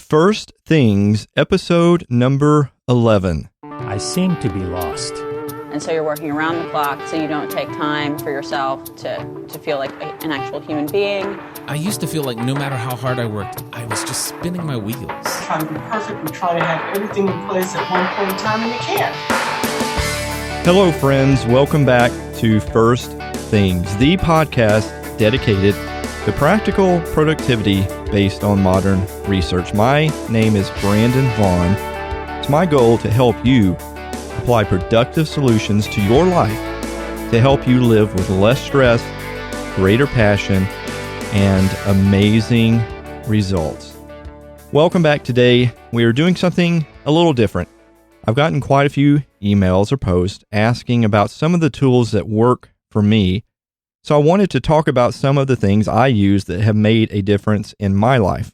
First Things, episode number 11. I seem to be lost. And so you're working around the clock so you don't take time for yourself to feel like an actual human being. I used to feel like no matter how hard I worked, I was just spinning my wheels. Trying to be perfect, we try to have everything in place at one point in time, and you can't. Hello, friends. Welcome back to First Things, the podcast dedicated to practical productivity based on modern research. My name is Brandon Vaughn. It's my goal to help you apply productive solutions to your life to help you live with less stress, greater passion, and amazing results. Welcome back. Today, we are doing something a little different. I've gotten quite a few emails or posts asking about some of the tools that work for me. So I wanted to talk about some of the things I use that have made a difference in my life.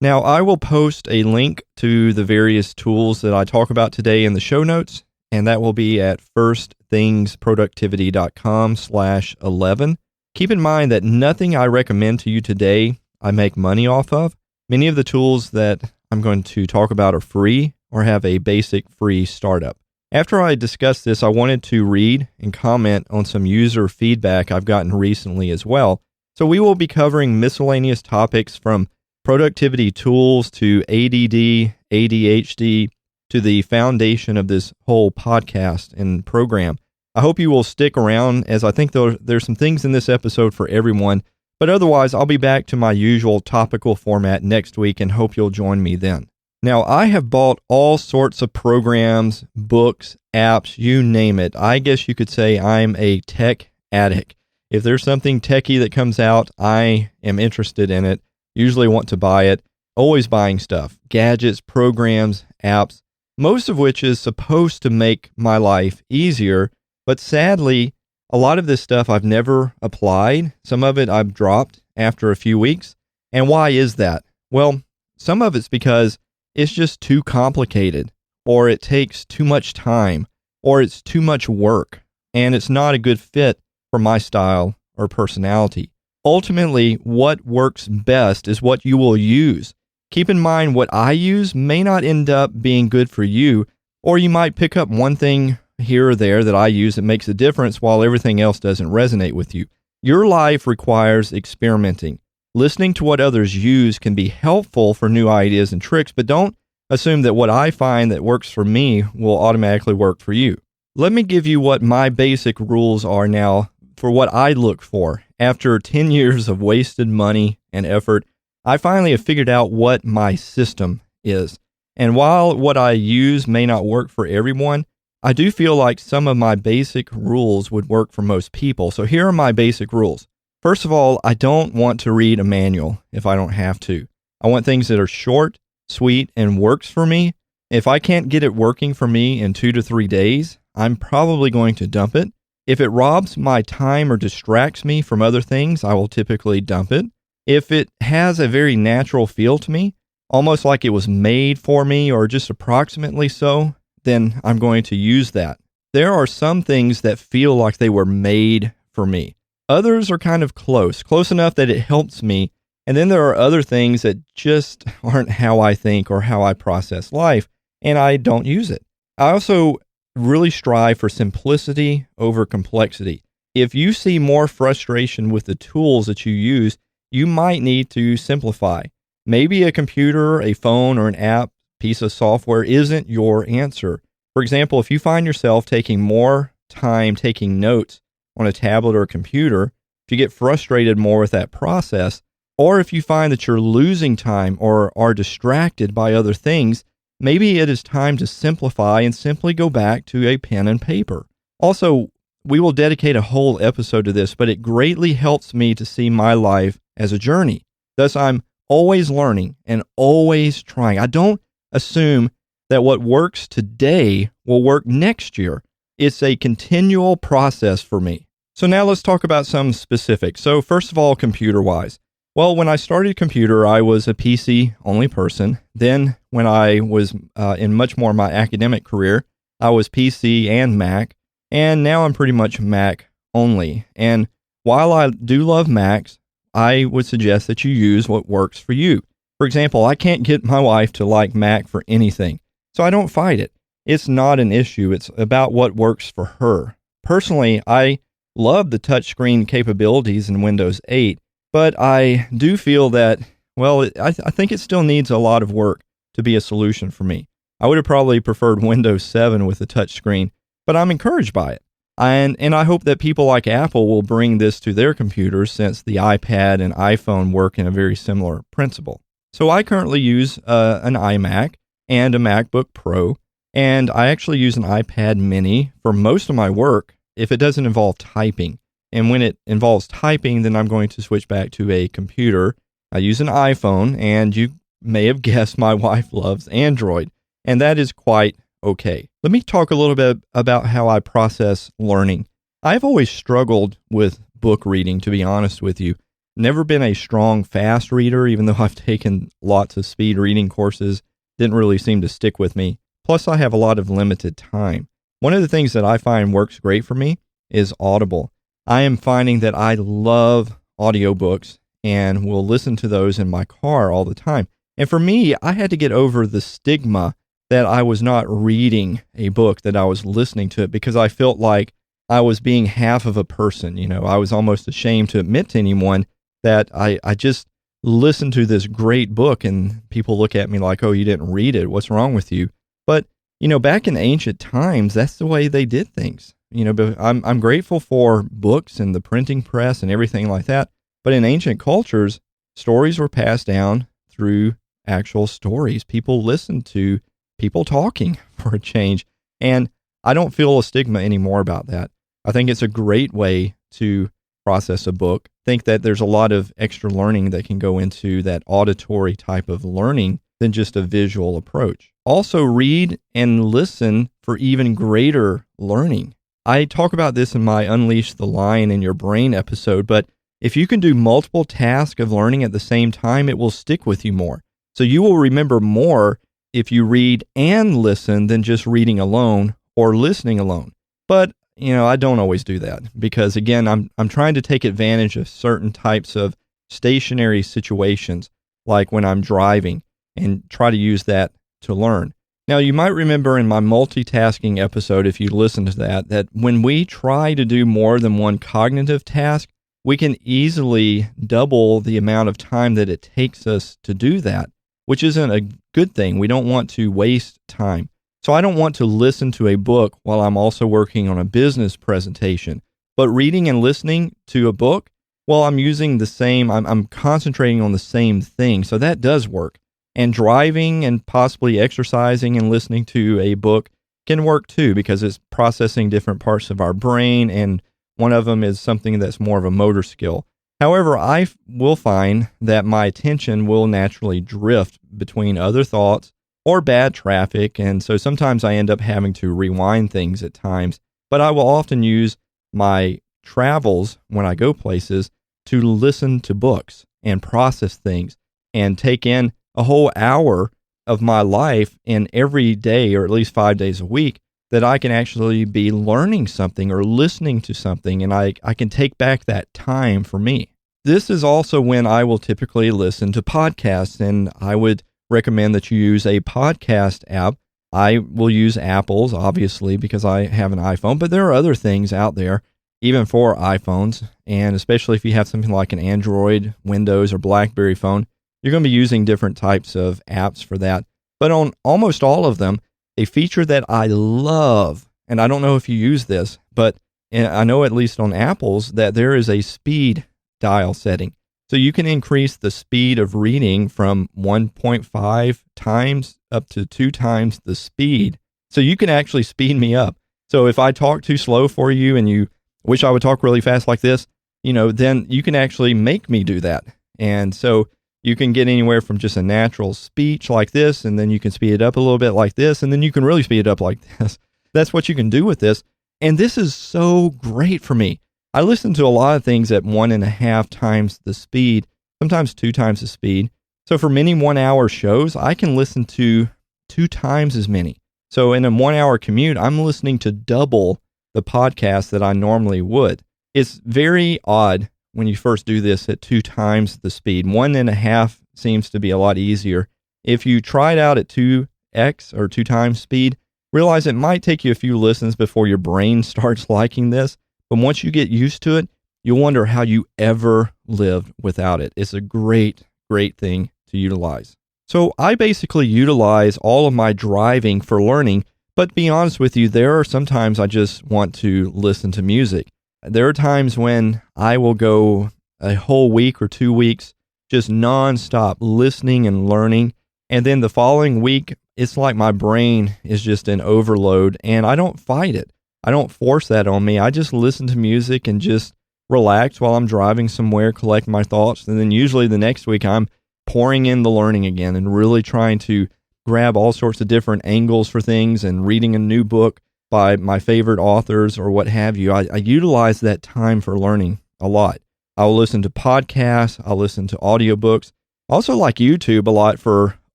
Now, I will post a link to the various tools that I talk about today in the show notes, and that will be at firstthingsproductivity.com/11. Keep in mind that nothing I recommend to you today I make money off of. Many of the tools that I'm going to talk about are free or have a basic free startup. After I discuss this, I wanted to read and comment on some user feedback I've gotten recently as well. So we will be covering miscellaneous topics from productivity tools to ADD, ADHD, to the foundation of this whole podcast and program. I hope you will stick around, as I think there's some things in this episode for everyone. But otherwise, I'll be back to my usual topical format next week and hope you'll join me then. Now, I have bought all sorts of programs, books, apps, you name it. I guess you could say I'm a tech addict. If there's something techie that comes out, I am interested in it, usually want to buy it, always buying stuff, gadgets, programs, apps, most of which is supposed to make my life easier. But sadly, a lot of this stuff I've never applied. Some of it I've dropped after a few weeks. And why is that? Well, some of it's because it's just too complicated, or it takes too much time, or it's too much work, and it's not a good fit for my style or personality. Ultimately, what works best is what you will use. Keep in mind what I use may not end up being good for you, or you might pick up one thing here or there that I use that makes a difference while everything else doesn't resonate with you. Your life requires experimenting. Listening to what others use can be helpful for new ideas and tricks, but don't assume that what I find that works for me will automatically work for you. Let me give you what my basic rules are now for what I look for. After 10 years of wasted money and effort, I finally have figured out what my system is. And while what I use may not work for everyone, I do feel like some of my basic rules would work for most people. So here are my basic rules. First of all, I don't want to read a manual if I don't have to. I want things that are short, sweet, and works for me. If I can't get it working for me in 2 to 3 days, I'm probably going to dump it. If it robs my time or distracts me from other things, I will typically dump it. If it has a very natural feel to me, almost like it was made for me or just approximately so, then I'm going to use that. There are some things that feel like they were made for me. Others are kind of close enough that it helps me. And then there are other things that just aren't how I think or how I process life, and I don't use it. I also really strive for simplicity over complexity. If you see more frustration with the tools that you use, you might need to simplify. Maybe a computer, a phone, or an app, piece of software isn't your answer. For example, if you find yourself taking more time taking notes on a tablet or a computer, if you get frustrated more with that process, or if you find that you're losing time or are distracted by other things, maybe it is time to simplify and simply go back to a pen and paper. Also, we will dedicate a whole episode to this, but it greatly helps me to see my life as a journey. Thus, I'm always learning and always trying. I don't assume that what works today will work next year. It's a continual process for me. So now let's talk about some specifics. So first of all, computer-wise. Well, when I started computer, I was a PC-only person. Then when I was in much more of my academic career, I was PC and Mac. And now I'm pretty much Mac only. And while I do love Macs, I would suggest that you use what works for you. For example, I can't get my wife to like Mac for anything, so I don't fight it. It's not an issue. It's about what works for her. Personally, I love the touchscreen capabilities in Windows 8, but I do feel that, well, I think it still needs a lot of work to be a solution for me. I would have probably preferred Windows 7 with a touchscreen, but I'm encouraged by it. And I hope that people like Apple will bring this to their computers, since the iPad and iPhone work in a very similar principle. So I currently use an iMac and a MacBook Pro, and I actually use an iPad mini for most of my work if it doesn't involve typing. And when it involves typing, then I'm going to switch back to a computer. I use an iPhone, and you may have guessed my wife loves Android, and that is quite okay. Let me talk a little bit about how I process learning. I've always struggled with book reading, to be honest with you. Never been a strong, fast reader, even though I've taken lots of speed reading courses. Didn't really seem to stick with me. Plus, I have a lot of limited time. One of the things that I find works great for me is Audible. I am finding that I love audiobooks and will listen to those in my car all the time. And for me, I had to get over the stigma that I was not reading a book, that I was listening to it, because I felt like I was being half of a person. You know, I was almost ashamed to admit to anyone that I just listened to this great book, and people look at me like, oh, you didn't read it. What's wrong with you? But, you know, back in ancient times, that's the way they did things. You know, but I'm grateful for books and the printing press and everything like that. But in ancient cultures, stories were passed down through actual stories. People listened to people talking for a change. And I don't feel a stigma anymore about that. I think it's a great way to process a book. Think that there's a lot of extra learning that can go into that auditory type of learning than just a visual approach. Also, read and listen for even greater learning. I talk about this in my Unleash the Lion in Your Brain episode, but if you can do multiple tasks of learning at the same time, it will stick with you more. So you will remember more if you read and listen than just reading alone or listening alone. But, you know, I don't always do that because, again, I'm trying to take advantage of certain types of stationary situations, like when I'm driving, and try to use that to learn. Now, you might remember in my multitasking episode, if you listen to that when we try to do more than one cognitive task, we can easily double the amount of time that it takes us to do that, which isn't a good thing. We don't want to waste time. So I don't want to listen to a book while I'm also working on a business presentation. But reading and listening to a book, well, I'm using the same, I'm concentrating on the same thing. So that does work. And driving and possibly exercising and listening to a book can work too, because it's processing different parts of our brain, and one of them is something that's more of a motor skill. However, I will find that my attention will naturally drift between other thoughts or bad traffic, and so sometimes I end up having to rewind things at times. But I will often use my travels when I go places to listen to books and process things and take in a whole hour of my life in every day, or at least 5 days a week, that I can actually be learning something or listening to something, and I can take back that time for me. This is also when I will typically listen to podcasts, and I would recommend that you use a podcast app. I will use Apple's, obviously, because I have an iPhone, but there are other things out there, even for iPhones, and especially if you have something like an Android, Windows, or BlackBerry phone, you're going to be using different types of apps for that. But on almost all of them, a feature that I love, and I don't know if you use this, but I know at least on Apple's that there is a speed dial setting. So you can increase the speed of reading from 1.5 times up to 2 times the speed. So you can actually speed me up. So if I talk too slow for you and you wish I would talk really fast like this, then you can actually make me do that. And so you can get anywhere from just a natural speech like this, and then you can speed it up a little bit like this, and then you can really speed it up like this. That's what you can do with this. And this is so great for me. I listen to a lot of things at 1.5 times the speed, sometimes 2 times the speed. So for many 1-hour shows, I can listen to 2 times as many. So in a 1-hour commute, I'm listening to double the podcast that I normally would. It's very odd when you first do this at 2 times the speed. 1.5 seems to be a lot easier. If you try it out at 2x or 2 times speed, realize it might take you a few listens before your brain starts liking this. But once you get used to it, you'll wonder how you ever lived without it. It's a great, great thing to utilize. So I basically utilize all of my driving for learning, but to be honest with you, there are sometimes I just want to listen to music. There are times when I will go a whole week or 2 weeks just nonstop listening and learning, and then the following week, it's like my brain is just in overload, and I don't fight it. I don't force that on me. I just listen to music and just relax while I'm driving somewhere, collect my thoughts, and then usually the next week I'm pouring in the learning again and really trying to grab all sorts of different angles for things and reading a new book by my favorite authors or what have you. I utilize that time for learning a lot. I'll listen to podcasts. I'll listen to audiobooks. I also like YouTube a lot for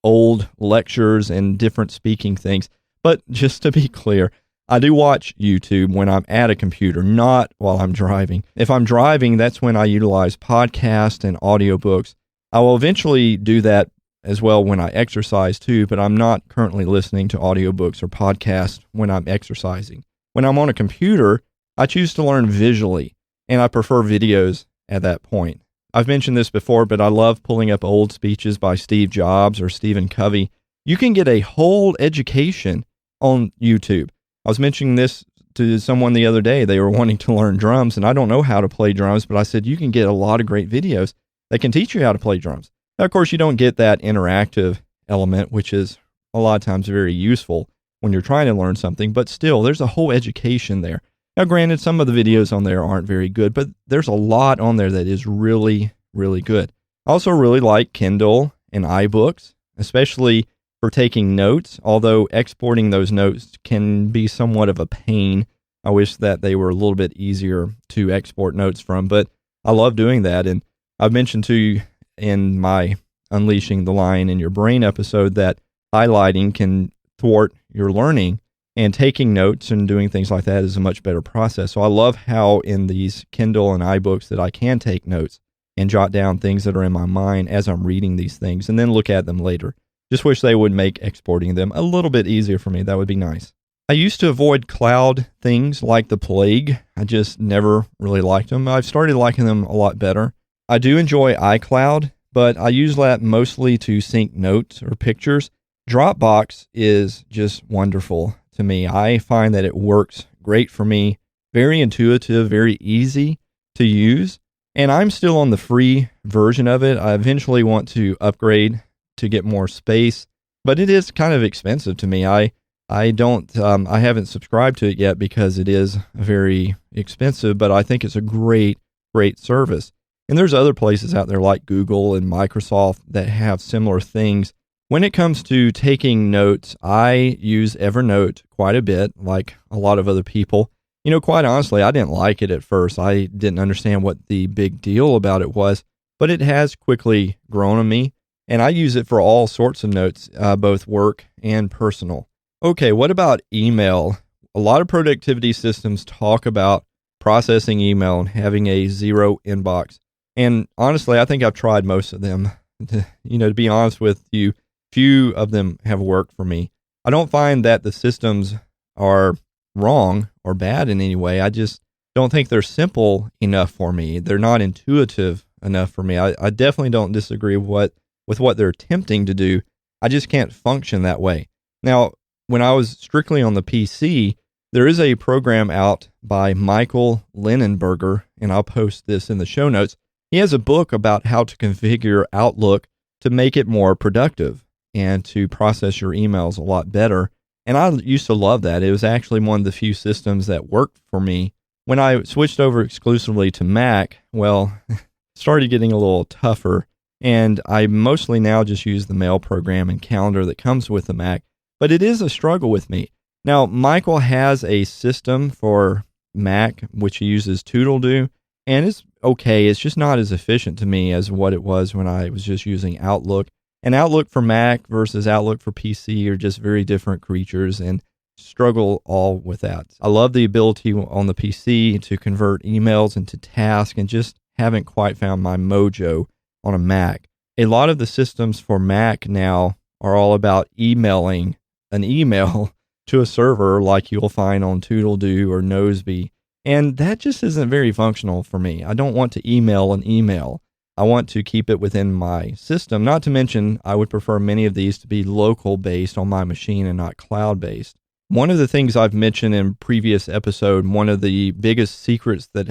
old lectures and different speaking things. But just to be clear, I do watch YouTube when I'm at a computer, not while I'm driving. If I'm driving, that's when I utilize podcasts and audiobooks. I will eventually do that as well when I exercise too, but I'm not currently listening to audiobooks or podcasts when I'm exercising. When I'm on a computer, I choose to learn visually, and I prefer videos at that point. I've mentioned this before, but I love pulling up old speeches by Steve Jobs or Stephen Covey. You can get a whole education on YouTube. I was mentioning this to someone the other day. They were wanting to learn drums, and I don't know how to play drums, but I said, you can get a lot of great videos that can teach you how to play drums. Now, of course, you don't get that interactive element, which is a lot of times very useful when you're trying to learn something, but still, there's a whole education there. Now, granted, some of the videos on there aren't very good, but there's a lot on there that is really, really good. I also really like Kindle and iBooks, especially for taking notes, although exporting those notes can be somewhat of a pain. I wish that they were a little bit easier to export notes from, but I love doing that. And I've mentioned to you in my Unleashing the Lion in Your Brain episode that highlighting can thwart your learning, and taking notes and doing things like that is a much better process. So I love how in these Kindle and iBooks that I can take notes and jot down things that are in my mind as I'm reading these things and then look at them later. Just wish they would make exporting them a little bit easier for me. That would be nice. I used to avoid cloud things like the plague. I just never really liked them. I've started liking them a lot better. I do enjoy iCloud, but I use that mostly to sync notes or pictures. Dropbox is just wonderful to me. I find that it works great for me. Very intuitive, very easy to use. And I'm still on the free version of it. I eventually want to upgrade to get more space, but it is kind of expensive to me. I haven't subscribed to it yet because it is very expensive, but I think it's a great service. And there's other places out there like Google and Microsoft that have similar things. When it comes to taking notes, I use Evernote quite a bit, like a lot of other people. You know, quite honestly, I didn't like it at first. I didn't understand what the big deal about it was, but it has quickly grown on me, and I use it for all sorts of notes, both work and personal. Okay, what about email? A lot of productivity systems talk about processing email and having a zero inbox. And honestly, I think I've tried most of them. To be honest with you, few of them have worked for me. I don't find that the systems are wrong or bad in any way. I just don't think they're simple enough for me. They're not intuitive enough for me. I definitely don't disagree with what they're attempting to do. I just can't function that way. Now, when I was strictly on the PC, there is a program out by Michael Linenberger, and I'll post this in the show notes. He has a book about how to configure Outlook to make it more productive and to process your emails a lot better. And I used to love that. It was actually one of the few systems that worked for me. When I switched over exclusively to Mac, well, it started getting a little tougher. And I mostly now just use the mail program and calendar that comes with the Mac. But it is a struggle with me. Now, Michael has a system for Mac, which he uses Toodle-Do, and it's okay. It's just not as efficient to me as what it was when I was just using Outlook. And Outlook for Mac versus Outlook for PC are just very different creatures, and struggle all with that. I love the ability on the PC to convert emails into tasks, and just haven't quite found my mojo on a Mac. a lot of the systems for Mac now are all about emailing an email to a server like you'll find on Toodledoo or Noseby. And that just isn't very functional for me. I don't want to email an email. I want to keep it within my system. Not to mention, I would prefer many of these to be local based on my machine and not cloud based. One of the things I've mentioned in previous episode, one of the biggest secrets that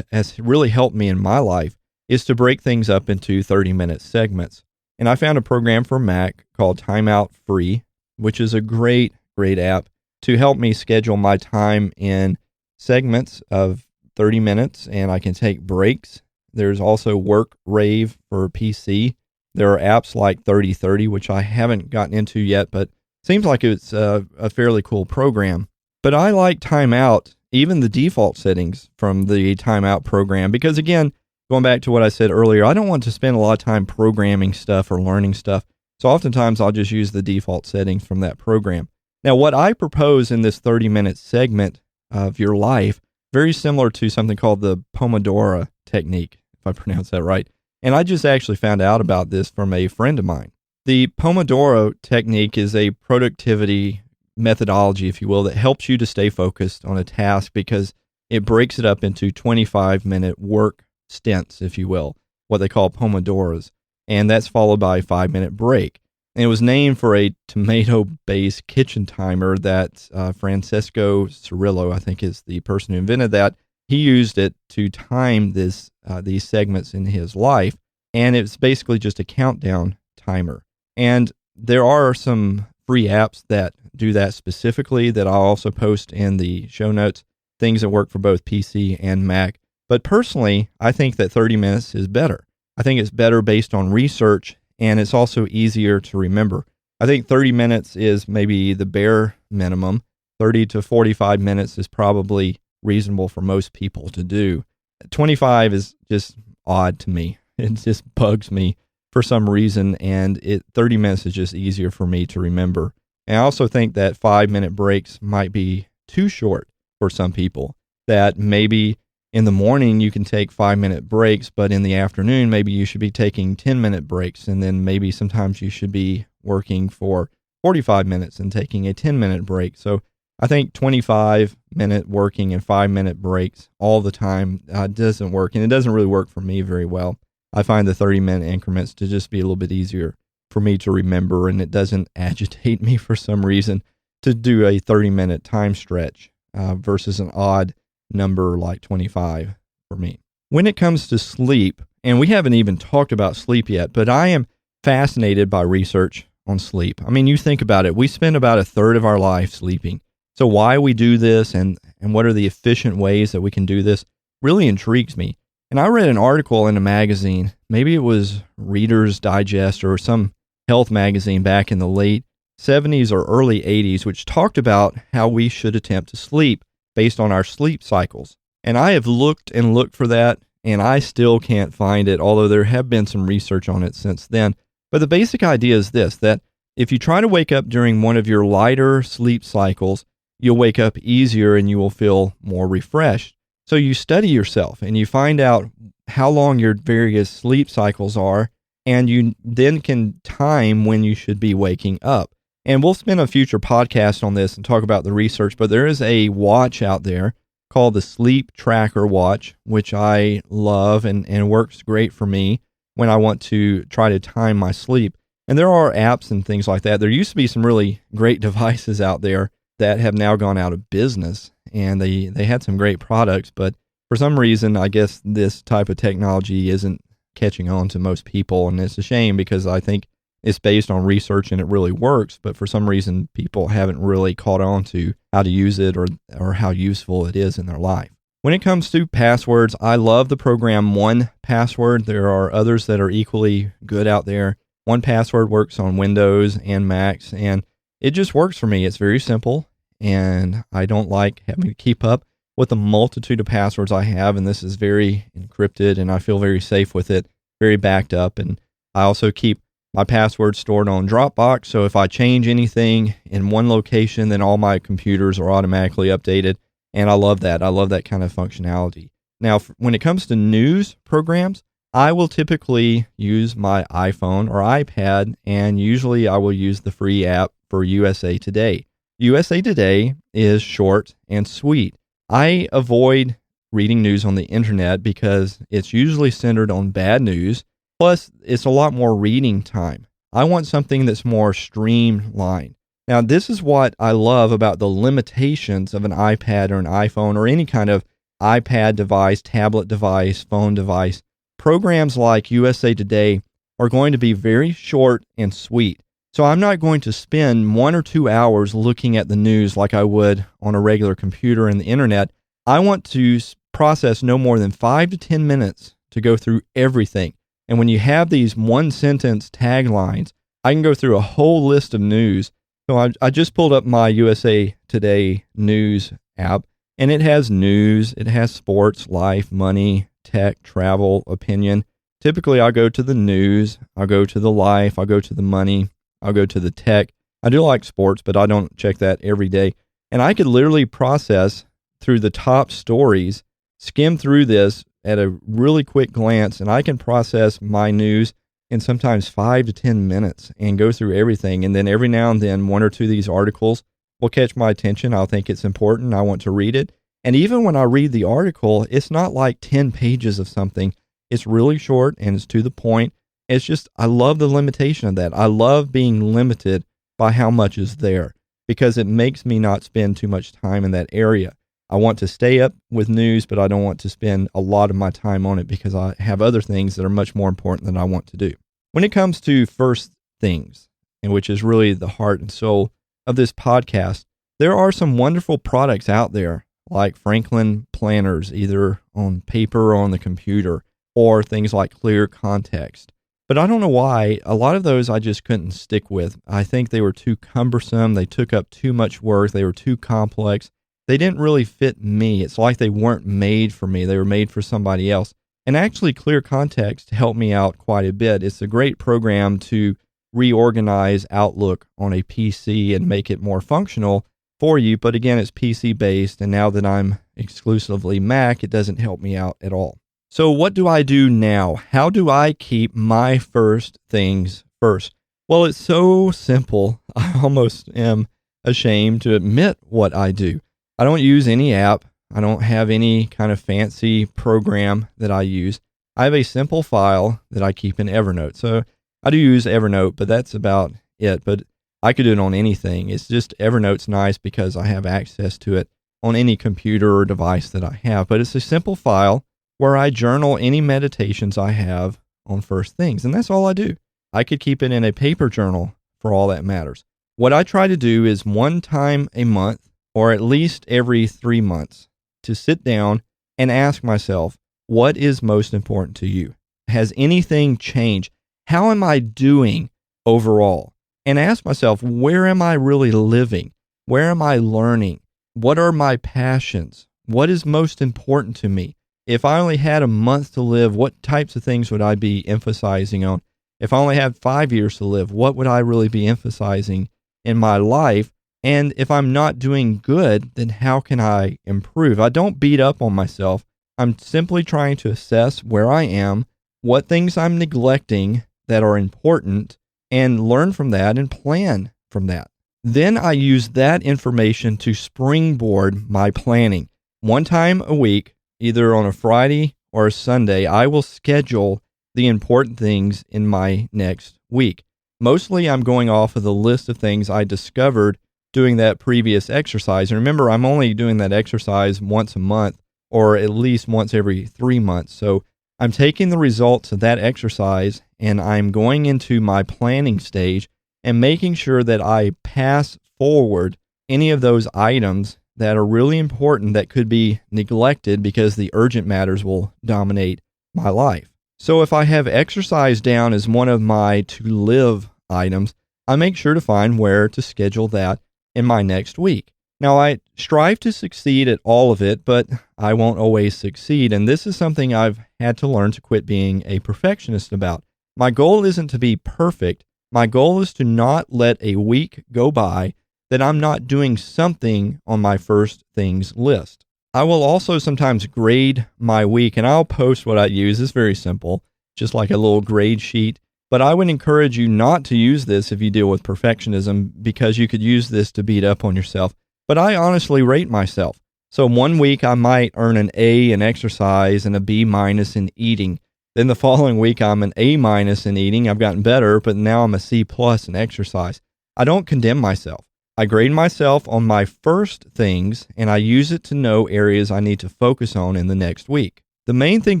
has really helped me in my life is to break things up into 30-minute segments. And I found a program for Mac called Timeout Free, which is a great app to help me schedule my time in segments of 30 minutes, and I can take breaks. There's also Work Rave for PC. There are apps like 3030, which I haven't gotten into yet, but seems like it's a fairly cool program. But I like Timeout, even the default settings from the Timeout program, because again, going back to what I said earlier, I don't want to spend a lot of time programming stuff or learning stuff. So oftentimes I'll just use the default settings from that program. Now, what I propose in this 30-minute segment of your life, very similar to something called the Pomodoro technique, if I pronounce that right. And I just actually found out about this from a friend of mine. The Pomodoro technique is a productivity methodology, if you will, that helps you to stay focused on a task because it breaks it up into 25-minute work stints, if you will, what they call Pomodoros. And that's followed by a 5-minute break. And it was named for a tomato-based kitchen timer that Francesco Cirillo, I think is the person who invented that. He used it to time these segments in his life, and it's basically just a countdown timer. And there are some free apps that do that specifically that I'll also post in the show notes, things that work for both PC and Mac. But personally, I think that 30 minutes is better. I think it's better based on research, and it's also easier to remember. I think 30 minutes is maybe the bare minimum. 30 to 45 minutes is probably reasonable for most people to do. 25 is just odd to me. It just bugs me for some reason, and 30 minutes is just easier for me to remember. And I also think that 5-minute breaks might be too short for some people, that maybe in the morning you can take 5-minute breaks, but in the afternoon, maybe you should be taking 10-minute breaks. And then maybe sometimes you should be working for 45 minutes and taking a 10-minute break. So I think 25-minute working and 5-minute breaks all the time doesn't work. And it doesn't really work for me very well. I find the 30-minute increments to just be a little bit easier for me to remember. And it doesn't agitate me for some reason to do a 30-minute time stretch versus an odd number like 25 for me. When it comes to sleep, and we haven't even talked about sleep yet, but I am fascinated by research on sleep. I mean, you think about it, we spend about a third of our life sleeping. So why we do this and what are the efficient ways that we can do this really intrigues me. And I read an article in a magazine, maybe it was Reader's Digest or some health magazine back in the late 70s or early 80s, which talked about how we should attempt to sleep based on our sleep cycles. And I have looked and looked for that, and I still can't find it, although there have been some research on it since then. But the basic idea is this, that if you try to wake up during one of your lighter sleep cycles, you'll wake up easier and you will feel more refreshed. So you study yourself and you find out how long your various sleep cycles are, and you then can time when you should be waking up. And we'll spend a future podcast on this and talk about the research, but there is a watch out there called the Sleep Tracker Watch, which I love and works great for me when I want to try to time my sleep. And there are apps and things like that. There used to be some really great devices out there that have now gone out of business, and they had some great products, but for some reason, I guess this type of technology isn't catching on to most people, and it's a shame because I think it's based on research and it really works, but for some reason, people haven't really caught on to how to use it or how useful it is in their life. When it comes to passwords, I love the program 1Password. There are others that are equally good out there. 1Password works on Windows and Macs, and it just works for me. It's very simple, and I don't like having to keep up with the multitude of passwords I have, and this is very encrypted, and I feel very safe with it, very backed up. And I also keep my password stored on Dropbox, so if I change anything in one location, then all my computers are automatically updated, and I love that. I love that kind of functionality. Now, when it comes to news programs, I will typically use my iPhone or iPad, and usually I will use the free app for USA Today. USA Today is short and sweet. I avoid reading news on the internet because it's usually centered on bad news, plus it's a lot more reading time. I want something that's more streamlined. Now, this is what I love about the limitations of an iPad or an iPhone or any kind of iPad device, tablet device, phone device. Programs like USA Today are going to be very short and sweet. So I'm not going to spend 1 or 2 hours looking at the news like I would on a regular computer and the internet. I want to process no more than 5 to 10 minutes to go through everything. And when you have these one-sentence taglines, I can go through a whole list of news. So I just pulled up my USA Today news app, and it has news, it has sports, life, money, tech, travel, opinion. Typically, I'll go to the news, I'll go to the life, I'll go to the money, I'll go to the tech. I do like sports, but I don't check that every day. And I could literally process through the top stories, skim through this at a really quick glance, and I can process my news in sometimes 5 to 10 minutes and go through everything. And then every now and then, 1 or 2 of these articles will catch my attention. I'll think it's important. I want to read it. And even when I read the article, it's not like 10 pages of something. It's really short and it's to the point. It's just, I love the limitation of that. I love being limited by how much is there because it makes me not spend too much time in that area. I want to stay up with news, but I don't want to spend a lot of my time on it because I have other things that are much more important than I want to do. When it comes to first things, and which is really the heart and soul of this podcast, there are some wonderful products out there like Franklin planners, either on paper or on the computer, or things like Clear Context. But I don't know why, a lot of those I just couldn't stick with. I think they were too cumbersome, they took up too much work, they were too complex. They didn't really fit me. It's like they weren't made for me, they were made for somebody else. And actually, Clear Context helped me out quite a bit. It's a great program to reorganize Outlook on a PC and make it more functional for you. But again, it's PC based. And now that I'm exclusively Mac, it doesn't help me out at all. So what do I do now? How do I keep my first things first? Well, it's so simple. I almost am ashamed to admit what I do. I don't use any app. I don't have any kind of fancy program that I use. I have a simple file that I keep in Evernote. So I do use Evernote, but that's about it. But I could do it on anything. It's just Evernote's nice because I have access to it on any computer or device that I have. But it's a simple file where I journal any meditations I have on first things. And that's all I do. I could keep it in a paper journal for all that matters. What I try to do is 1 time a month, or at least every 3 months, to sit down and ask myself, what is most important to you? Has anything changed? How am I doing overall? And ask myself, where am I really living? Where am I learning? What are my passions? What is most important to me? If I only had a month to live, what types of things would I be emphasizing on? If I only had 5 years to live, what would I really be emphasizing in my life? And if I'm not doing good, then how can I improve? I don't beat up on myself. I'm simply trying to assess where I am, what things I'm neglecting that are important, and learn from that and plan from that. Then I use that information to springboard my planning. 1 time a week, either on a Friday or a Sunday, I will schedule the important things in my next week. Mostly I'm going off of the list of things I discovered doing that previous exercise. And remember, I'm only doing that exercise once a month or at least once every 3 months. So I'm taking the results of that exercise and I'm going into my planning stage and making sure that I pass forward any of those items that are really important that could be neglected because the urgent matters will dominate my life. So if I have exercise down as one of my to live items, I make sure to find where to schedule that in my next week. Now, I strive to succeed at all of it, but I won't always succeed. And this is something I've had to learn to quit being a perfectionist about. My goal isn't to be perfect. My goal is to not let a week go by that I'm not doing something on my first things list. I will also sometimes grade my week, and I'll post what I use. It's very simple. just like a little grade sheet. But I would encourage you not to use this if you deal with perfectionism, because you could use this to beat up on yourself. But I honestly rate myself. So 1 week I might earn an A in exercise and a B minus in eating. Then the following week I'm an A minus in eating. I've gotten better, but now I'm a C plus in exercise. I don't condemn myself. I grade myself on my first things, and I use it to know areas I need to focus on in the next week. The main thing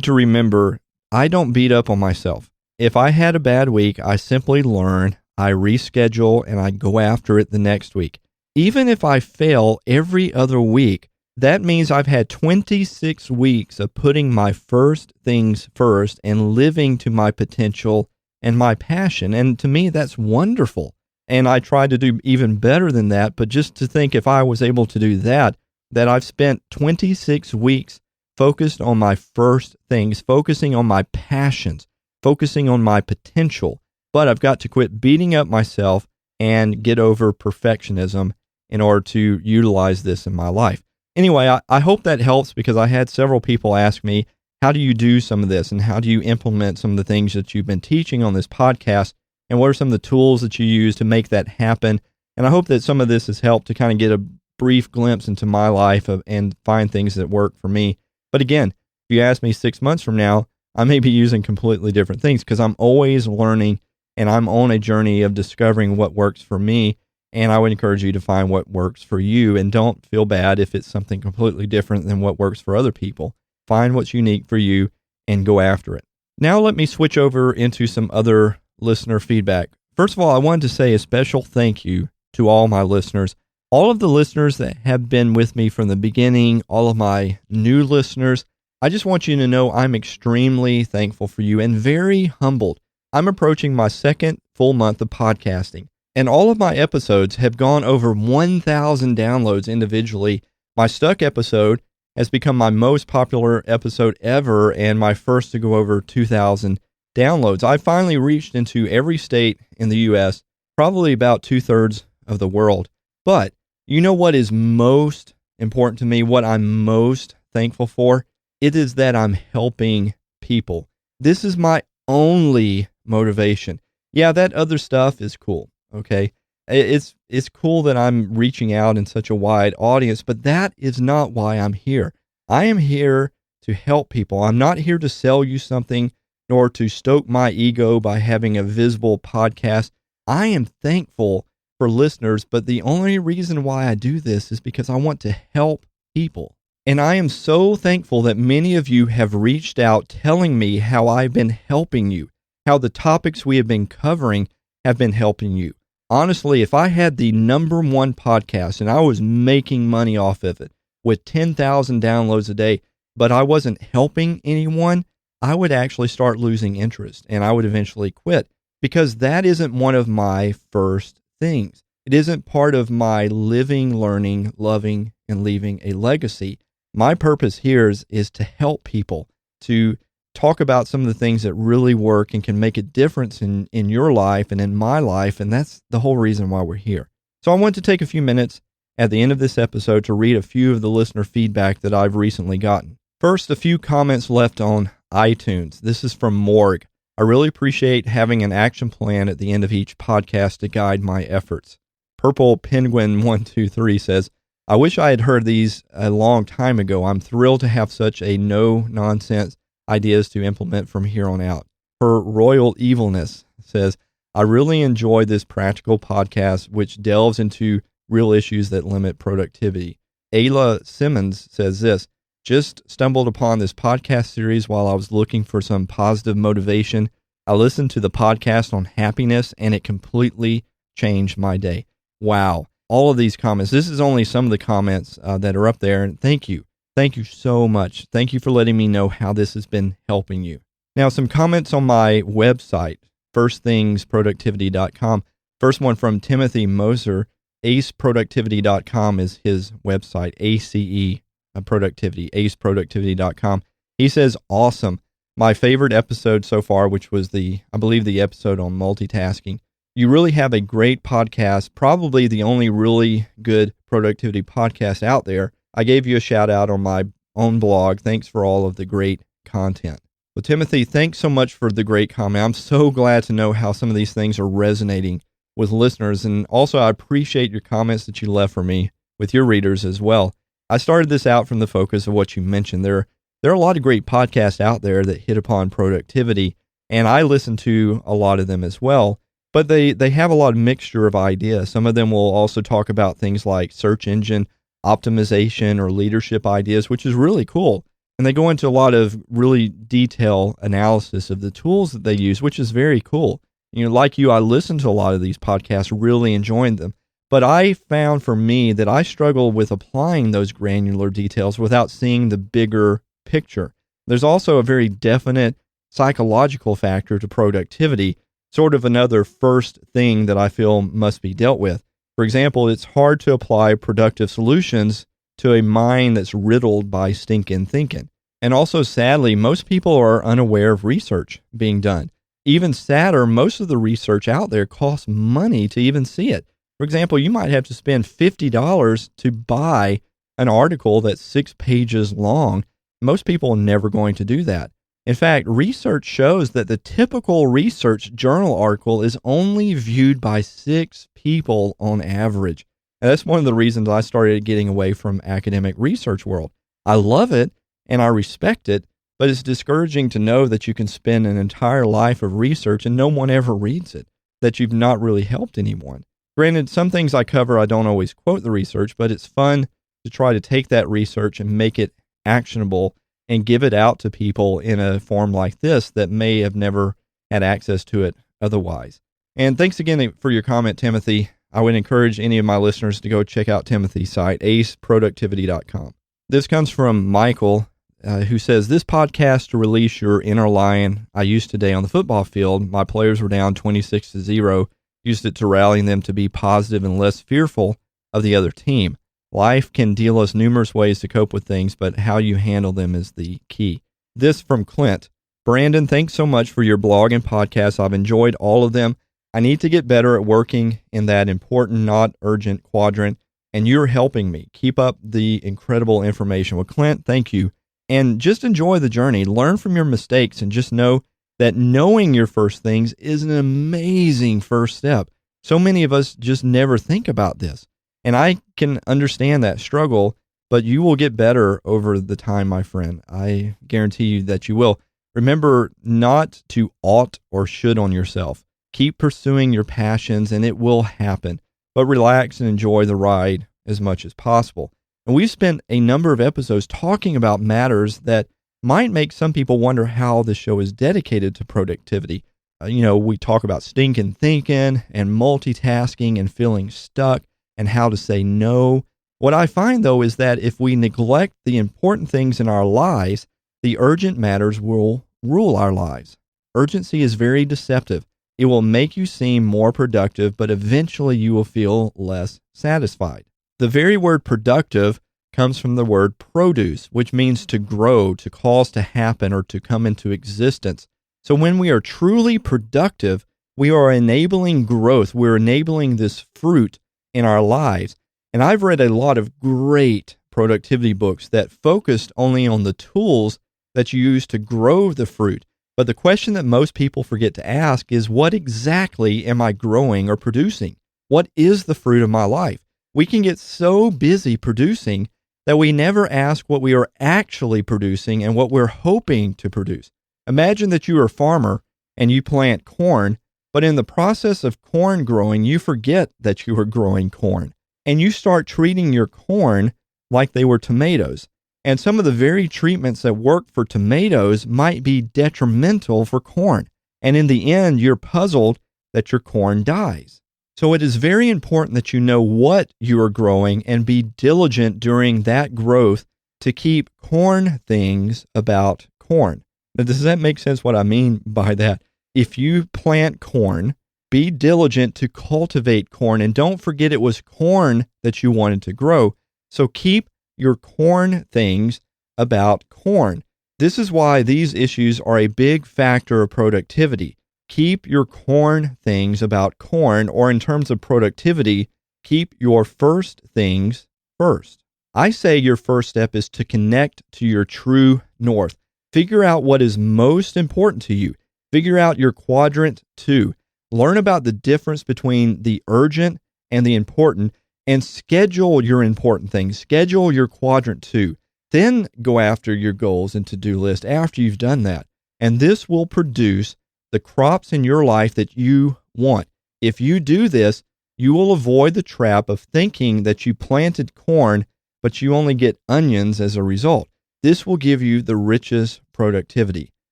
to remember, I don't beat up on myself. If I had a bad week, I simply learn, I reschedule, and I go after it the next week. Even if I fail every other week, that means I've had 26 weeks of putting my first things first and living to my potential and my passion. And to me, that's wonderful. And I try to do even better than that. But just to think, if I was able to do that, that I've spent 26 weeks focused on my first things, focusing on my passions, focusing on my potential. But I've got to quit beating up myself and get over perfectionism in order to utilize this in my life. Anyway, I hope that helps, because I had several people ask me, how do you do some of this, and how do you implement some of the things that you've been teaching on this podcast, and what are some of the tools that you use to make that happen? And I hope that some of this has helped to kind of get a brief glimpse into my life and find things that work for me. But again, if you ask me 6 months from now, I may be using completely different things, because I'm always learning, and I'm on a journey of discovering what works for me. And I would encourage you to find what works for you, and don't feel bad if it's something completely different than what works for other people. Find what's unique for you and go after it. Now let me switch over into some other listener feedback. First of all, I wanted to say a special thank you to all my listeners, all of the listeners that have been with me from the beginning, all of my new listeners. I just want you to know I'm extremely thankful for you and very humbled. I'm approaching my second full month of podcasting, and all of my episodes have gone over 1,000 downloads individually. My Stuck episode has become my most popular episode ever, and my first to go over 2,000 downloads. I finally reached into every state in the U.S., probably about 2/3 of the world. But you know what is most important to me, what I'm most thankful for? It is that I'm helping people. This is my only motivation. Yeah, that other stuff is cool. Okay, it's cool that I'm reaching out in such a wide audience, but that is not why I'm here. I am here to help people. I'm not here to sell you something, nor to stoke my ego by having a visible podcast. I am thankful for listeners, but the only reason why I do this is because I want to help people. And I am so thankful that many of you have reached out telling me how I've been helping you, how the topics we have been covering have been helping you. Honestly, if I had the #1 podcast and I was making money off of it with 10,000 downloads a day, but I wasn't helping anyone, I would actually start losing interest and I would eventually quit, because that isn't one of my first things. It isn't part of my living, learning, loving, and leaving a legacy. My purpose here is to help people, to talk about some of the things that really work and can make a difference in your life and in my life, and that's the whole reason why we're here. So I want to take a few minutes at the end of this episode to read a few of the listener feedback that I've recently gotten. First, a few comments left on iTunes. This is from Morg. I really appreciate having an action plan at the end of each podcast to guide my efforts. Purple Penguin 123 says, I wish I had heard these a long time ago. I'm thrilled to have such a no-nonsense ideas to implement from here on out. Her Royal Evilness says, I really enjoy this practical podcast, which delves into real issues that limit productivity. Ayla Simmons says this, just stumbled upon this podcast series while I was looking for some positive motivation. I listened to the podcast on happiness, and it completely changed my day. Wow. All of these comments. This is only some of the comments that are up there, and thank you. Thank you so much. Thank you for letting me know how this has been helping you. Now, some comments on my website, firstThingsProductivity.com. First one from Timothy Moser. aceproductivity.com is his website, ACE Productivity, aceproductivity.com. He says, awesome. My favorite episode so far, which was I believe the episode on multitasking. You really have a great podcast, probably the only really good productivity podcast out there. I gave you a shout out on my own blog. Thanks for all of the great content. Well, Timothy, thanks so much for the great comment. I'm so glad to know how some of these things are resonating with listeners. And also, I appreciate your comments that you left for me with your readers as well. I started this out from the focus of what you mentioned. There are a lot of great podcasts out there that hit upon productivity, and I listen to a lot of them as well. But they have a lot of mixture of ideas. Some of them will also talk about things like search engine optimization or leadership ideas, which is really cool. And they go into a lot of really detailed analysis of the tools that they use, which is very cool. Like you, I listen to a lot of these podcasts, really enjoying them. But I found for me that I struggle with applying those granular details without seeing the bigger picture. There's also a very definite psychological factor to productivity, sort of another first thing that I feel must be dealt with. For example, it's hard to apply productive solutions to a mind that's riddled by stinking thinking. And also, sadly, most people are unaware of research being done. Even sadder, most of the research out there costs money to even see it. For example, you might have to spend $50 to buy an article that's 6 pages long. Most people are never going to do that. In fact, research shows that the typical research journal article is only viewed by 6 people on average. And that's one of the reasons I started getting away from academic research world. I love it and I respect it, but it's discouraging to know that you can spend an entire life of research and no one ever reads it, that you've not really helped anyone. Granted, some things I cover, I don't always quote the research, but it's fun to try to take that research and make it actionable and give it out to people in a form like this that may have never had access to it otherwise. And thanks again for your comment, Timothy. I would encourage any of my listeners to go check out Timothy's site, aceproductivity.com. This comes from Michael, who says, this podcast to release your inner lion I used today on the football field. My players were down 26-0. Used it to rallying them to be positive and less fearful of the other team. Life can deal us numerous ways to cope with things, but how you handle them is the key. This from Clint. Brandon, thanks so much for your blog and podcast. I've enjoyed all of them. I need to get better at working in that important, not urgent quadrant, and you're helping me. Keep up the incredible information. Well, Clint, thank you. And just enjoy the journey. Learn from your mistakes and just know that knowing your first things is an amazing first step. So many of us just never think about this. And I can understand that struggle, but you will get better over the time, my friend. I guarantee you that you will. Remember not to ought or should on yourself. Keep pursuing your passions and it will happen, but relax and enjoy the ride as much as possible. And we've spent a number of episodes talking about matters that might make some people wonder how the show is dedicated to productivity. We talk about stinking thinking and multitasking and feeling stuck and how to say no. What I find, though, is that if we neglect the important things in our lives, the urgent matters will rule our lives. Urgency is very deceptive. It will make you seem more productive, but eventually you will feel less satisfied. The very word productive comes from the word produce, which means to grow, to cause to happen, or to come into existence. So when we are truly productive, we are enabling growth. We're enabling this fruit in our lives. And I've read a lot of great productivity books that focused only on the tools that you use to grow the fruit. But the question that most people forget to ask is, what exactly am I growing or producing? What is the fruit of my life? We can get so busy producing that we never ask what we are actually producing and what we're hoping to produce. Imagine that you are a farmer and you plant corn, but in the process of corn growing, you forget that you are growing corn. And you start treating your corn like they were tomatoes. And some of the very treatments that work for tomatoes might be detrimental for corn. And in the end, you're puzzled that your corn dies. So it is very important that you know what you are growing and be diligent during that growth to keep corn things about corn. Now, does that make sense what I mean by that? If you plant corn, be diligent to cultivate corn, and don't forget it was corn that you wanted to grow. So keep your corn things about corn. This is why these issues are a big factor of productivity. Keep your corn things about corn, or in terms of productivity, keep your first things first. I say your first step is to connect to your true north. Figure out what is most important to you. Figure out your quadrant 2. Learn about the difference between the urgent and the important, and schedule your important things. Schedule your quadrant 2. Then go after your goals and to-do list after you've done that. And this will produce the crops in your life that you want. If you do this, you will avoid the trap of thinking that you planted corn, but you only get onions as a result. This will give you the richest productivity.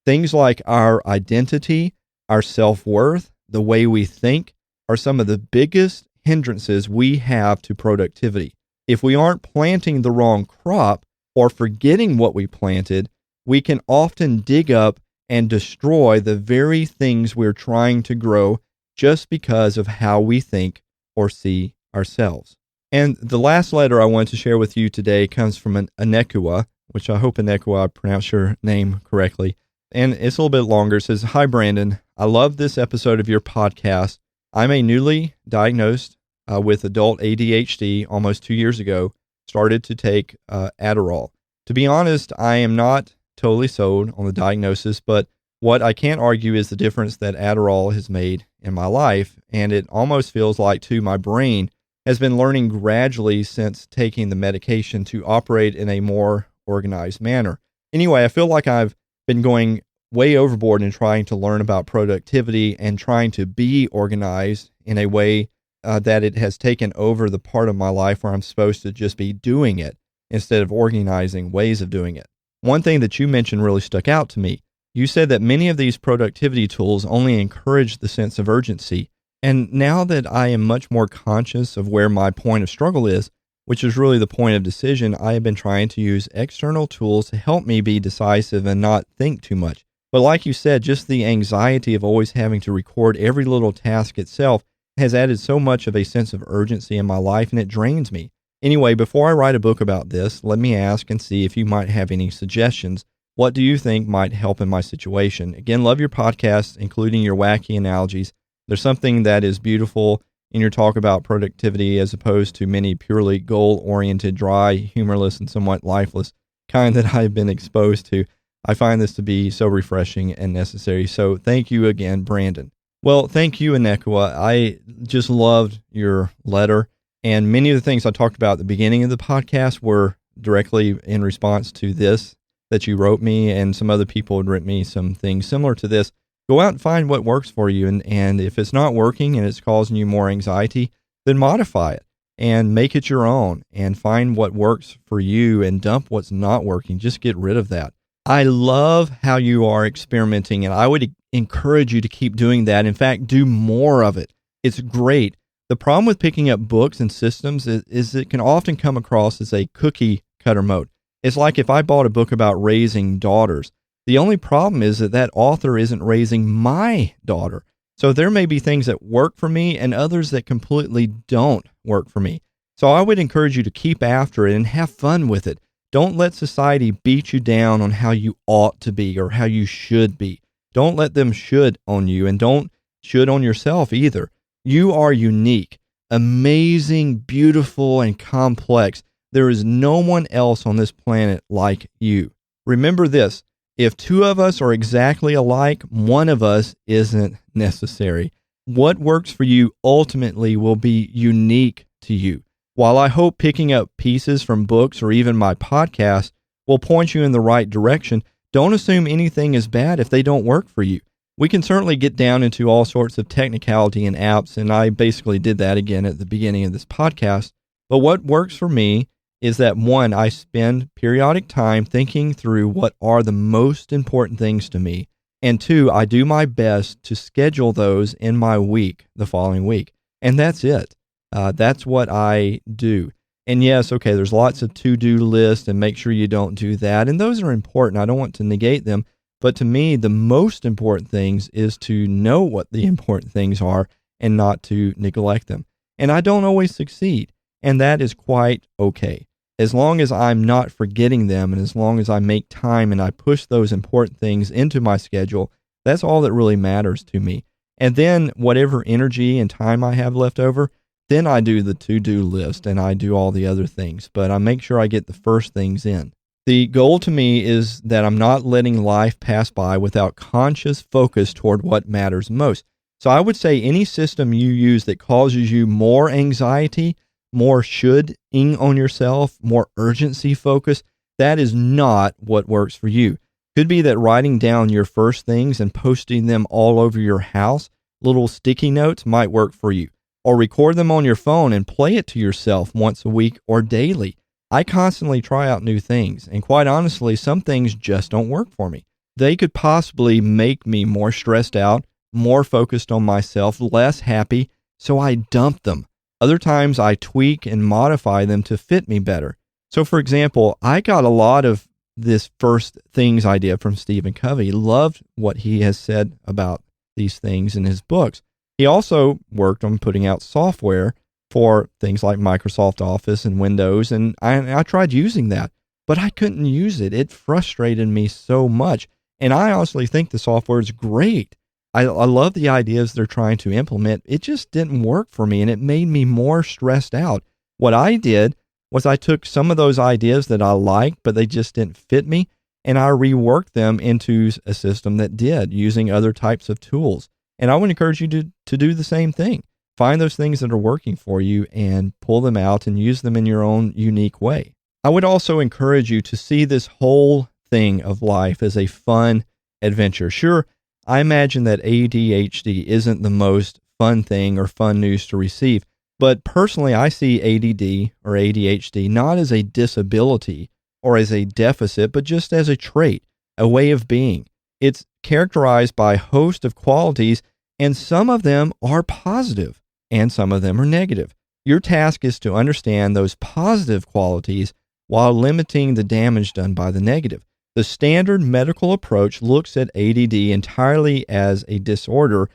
Things like our identity, our self-worth, the way we think are some of the biggest hindrances we have to productivity. If we aren't planting the wrong crop or forgetting what we planted, we can often dig up and destroy the very things we're trying to grow just because of how we think or see ourselves. And the last letter I want to share with you today comes from an Anekua, which I hope Anekua, I pronounced your name correctly. And it's a little bit longer. It says, "Hi, Brandon. I love this episode of your podcast. I'm a newly diagnosed with adult ADHD almost 2 years ago, started to take Adderall. To be honest, I am not totally sold on the diagnosis, but what I can't argue is the difference that Adderall has made in my life, and it almost feels like, too, my brain has been learning gradually since taking the medication to operate in a more organized manner. Anyway, I feel like I've been going way overboard in trying to learn about productivity and trying to be organized in a way that it has taken over the part of my life where I'm supposed to just be doing it instead of organizing ways of doing it. One thing that you mentioned really stuck out to me. You said that many of these productivity tools only encourage the sense of urgency. And now that I am much more conscious of where my point of struggle is, which is really the point of decision, I have been trying to use external tools to help me be decisive and not think too much. But like you said, just the anxiety of always having to record every little task itself has added so much of a sense of urgency in my life, and it drains me. Anyway, before I write a book about this, let me ask and see if you might have any suggestions. What do you think might help in my situation? Again, love your podcast, including your wacky analogies. There's something that is beautiful in your talk about productivity as opposed to many purely goal-oriented, dry, humorless, and somewhat lifeless kind that I've been exposed to. I find this to be so refreshing and necessary. So thank you again, Brandon. Well, thank you, Anekua. I just loved your letter. And many of the things I talked about at the beginning of the podcast were directly in response to this that you wrote me, and some other people had written me some things similar to this. Go out and find what works for you. And if it's not working and it's causing you more anxiety, then modify it and make it your own and find what works for you and dump what's not working. Just get rid of that. I love how you are experimenting, and I would encourage you to keep doing that. In fact, do more of it. It's great. The problem with picking up books and systems is it can often come across as a cookie cutter mode. It's like if I bought a book about raising daughters. The only problem is that author isn't raising my daughter. So there may be things that work for me and others that completely don't work for me. So I would encourage you to keep after it and have fun with it. Don't let society beat you down on how you ought to be or how you should be. Don't let them should on you, and don't should on yourself either. You are unique, amazing, beautiful, and complex. There is no one else on this planet like you. Remember this, if two of us are exactly alike, one of us isn't necessary. What works for you ultimately will be unique to you. While I hope picking up pieces from books or even my podcast will point you in the right direction, don't assume anything is bad if they don't work for you. We can certainly get down into all sorts of technicality in apps, and I basically did that again at the beginning of this podcast. But what works for me is that, one, I spend periodic time thinking through what are the most important things to me, and two, I do my best to schedule those in my week the following week. And that's it. That's what I do. And yes, okay, there's lots of to-do lists, and make sure you don't do that. And those are important. I don't want to negate them. But to me, the most important things is to know what the important things are and not to neglect them. And I don't always succeed. And that is quite okay. As long as I'm not forgetting them, and as long as I make time and I push those important things into my schedule, that's all that really matters to me. And then whatever energy and time I have left over, then I do the to-do list and I do all the other things. But I make sure I get the first things in. The goal to me is that I'm not letting life pass by without conscious focus toward what matters most. So I would say any system you use that causes you more anxiety, more shoulding on yourself, more urgency focus, that is not what works for you. Could be that writing down your first things and posting them all over your house, little sticky notes, might work for you. Or record them on your phone and play it to yourself once a week or daily. I constantly try out new things, and quite honestly, some things just don't work for me. They could possibly make me more stressed out, more focused on myself, less happy, so I dump them. Other times I tweak and modify them to fit me better. So for example, I got a lot of this first things idea from Stephen Covey. Loved what he has said about these things in his books. He also worked on putting out software for things like Microsoft Office and Windows, and I tried using that, but I couldn't use it. It frustrated me so much, and I honestly think the software is great. I love the ideas they're trying to implement. It just didn't work for me, and it made me more stressed out. What I did was I took some of those ideas that I liked, but they just didn't fit me, and I reworked them into a system that did, using other types of tools. And I would encourage you to do the same thing. Find those things that are working for you and pull them out and use them in your own unique way. I would also encourage you to see this whole thing of life as a fun adventure. Sure, I imagine that ADHD isn't the most fun thing or fun news to receive, but personally, I see ADD or ADHD not as a disability or as a deficit, but just as a trait, a way of being. It's characterized by a host of qualities, and some of them are positive and some of them are negative. Your task is to understand those positive qualities while limiting the damage done by the negative. The standard medical approach looks at ADD entirely as a disorder,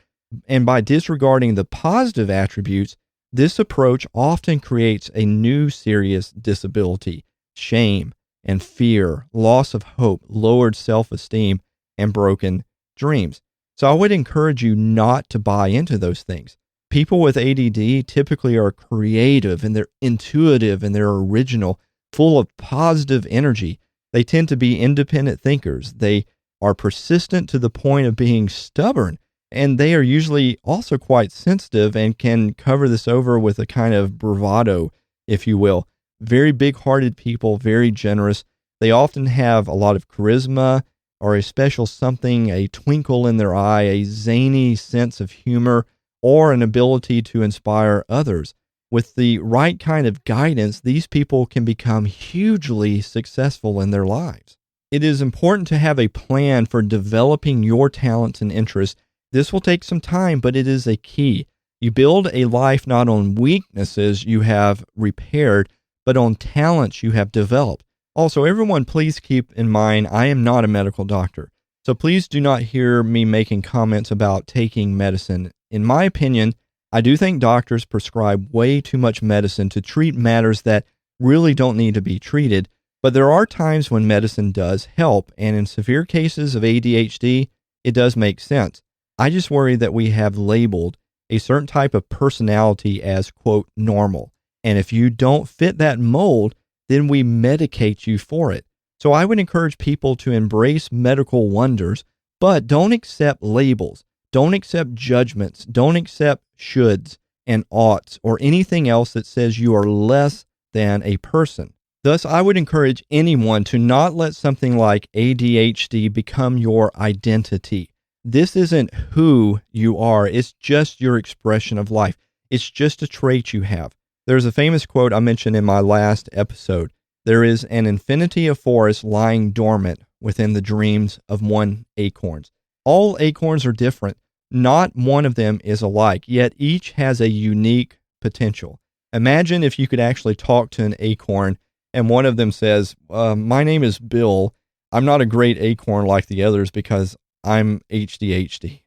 and by disregarding the positive attributes, this approach often creates a new serious disability, shame and fear, loss of hope, lowered self-esteem, and broken dreams. So I would encourage you not to buy into those things. People with ADD typically are creative and they're intuitive and they're original, full of positive energy. They tend to be independent thinkers. They are persistent to the point of being stubborn. And they are usually also quite sensitive and can cover this over with a kind of bravado, if you will. Very big-hearted people, very generous. They often have a lot of charisma or a special something, a twinkle in their eye, a zany sense of humor, or an ability to inspire others. With the right kind of guidance, these people can become hugely successful in their lives. It is important to have a plan for developing your talents and interests. This will take some time, but it is a key. You build a life not on weaknesses you have repaired, but on talents you have developed. Also, everyone, please keep in mind, I am not a medical doctor. So please do not hear me making comments about taking medicine. In my opinion, I do think doctors prescribe way too much medicine to treat matters that really don't need to be treated. But there are times when medicine does help, and in severe cases of ADHD, it does make sense. I just worry that we have labeled a certain type of personality as, quote, normal. And if you don't fit that mold, then we medicate you for it. So I would encourage people to embrace medical wonders, but don't accept labels. Don't accept judgments. Don't accept shoulds and oughts or anything else that says you are less than a person. Thus, I would encourage anyone to not let something like ADHD become your identity. This isn't who you are. It's just your expression of life. It's just a trait you have. There's a famous quote I mentioned in my last episode. There is an infinity of forests lying dormant within the dreams of one acorn. All acorns are different. Not one of them is alike, yet each has a unique potential. Imagine if you could actually talk to an acorn and one of them says, my name is Bill. I'm not a great acorn like the others because I'm ADHD.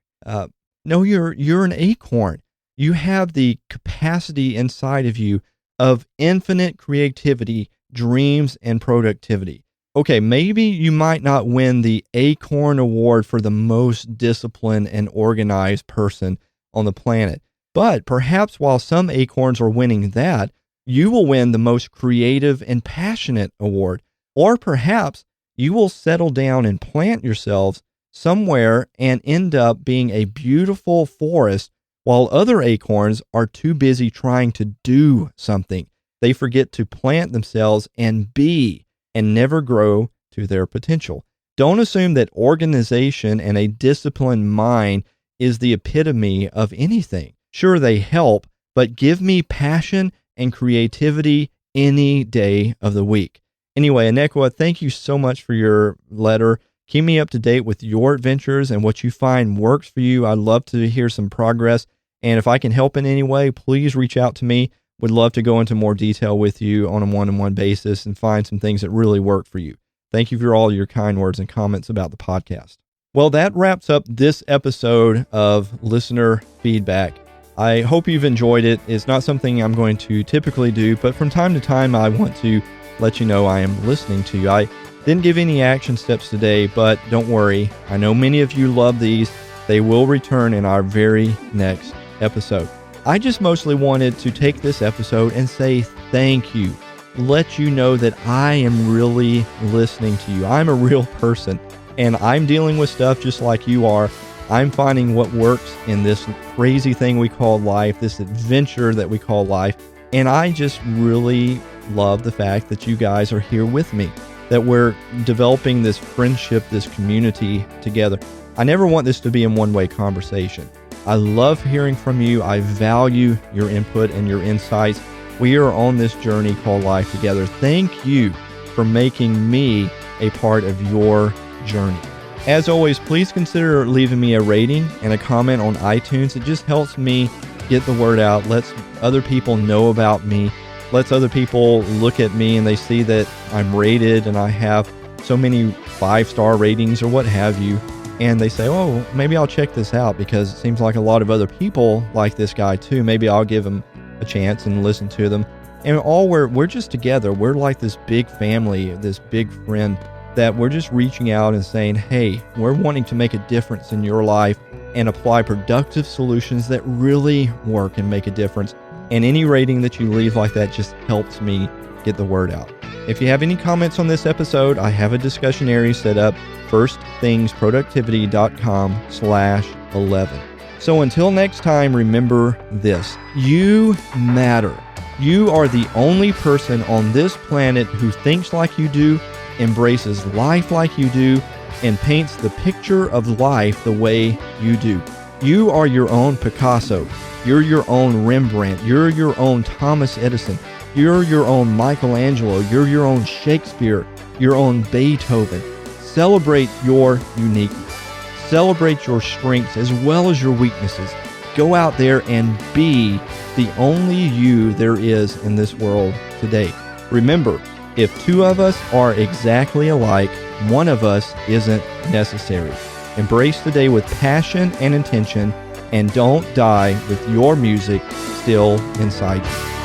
No, you're an acorn. You have the capacity inside of you of infinite creativity, dreams, and productivity. Okay, maybe you might not win the Acorn Award for the most disciplined and organized person on the planet, but perhaps while some acorns are winning that, you will win the most creative and passionate award. Or perhaps you will settle down and plant yourselves somewhere and end up being a beautiful forest while other acorns are too busy trying to do something. They forget to plant themselves and be and never grow to their potential. Don't assume that organization and a disciplined mind is the epitome of anything. Sure, they help, but give me passion and creativity any day of the week. Anyway, Anekwa, thank you so much for your letter. Keep me up to date with your adventures and what you find works for you. I'd love to hear some progress. And if I can help in any way, please reach out to me. Would love to go into more detail with you on a one-on-one basis and find some things that really work for you. Thank you for all your kind words and comments about the podcast. Well, that wraps up this episode of Listener Feedback. I hope you've enjoyed it. It's not something I'm going to typically do, but from time to time, I want to let you know I am listening to you. I didn't give any action steps today, but don't worry. I know many of you love these. They will return in our very next episode. I just mostly wanted to take this episode and say thank you. Let you know that I am really listening to you. I'm a real person, and I'm dealing with stuff just like you are. I'm finding what works in this crazy thing we call life, this adventure that we call life, and I just really love the fact that you guys are here with me, that we're developing this friendship, this community together. I never want this to be a one-way conversation. I love hearing from you. I value your input and your insights. We are on this journey called life together. Thank you for making me a part of your journey. As always, please consider leaving me a rating and a comment on iTunes. It just helps me get the word out, lets other people know about me, lets other people look at me and they see that I'm rated and I have so many 5-star ratings or what have you. And they say, oh, maybe I'll check this out because it seems like a lot of other people like this guy too. Maybe I'll give him a chance and listen to them. And we're just together. We're like this big family, this big friend that we're just reaching out and saying, hey, we're wanting to make a difference in your life and apply productive solutions that really work and make a difference. And any rating that you leave like that just helps me get the word out. If you have any comments on this episode, I have a discussion area set up, firstthingsproductivity.com/11. So until next time, remember this: you matter. You are the only person on this planet who thinks like you do, embraces life like you do, and paints the picture of life the way you do. You are your own Picasso. You're your own Rembrandt. You're your own Thomas Edison. You're your own Michelangelo. You're your own Shakespeare. Your own Beethoven. Celebrate your uniqueness. Celebrate your strengths as well as your weaknesses. Go out there and be the only you there is in this world today. Remember, if two of us are exactly alike, one of us isn't necessary. Embrace the day with passion and intention, and don't die with your music still inside you.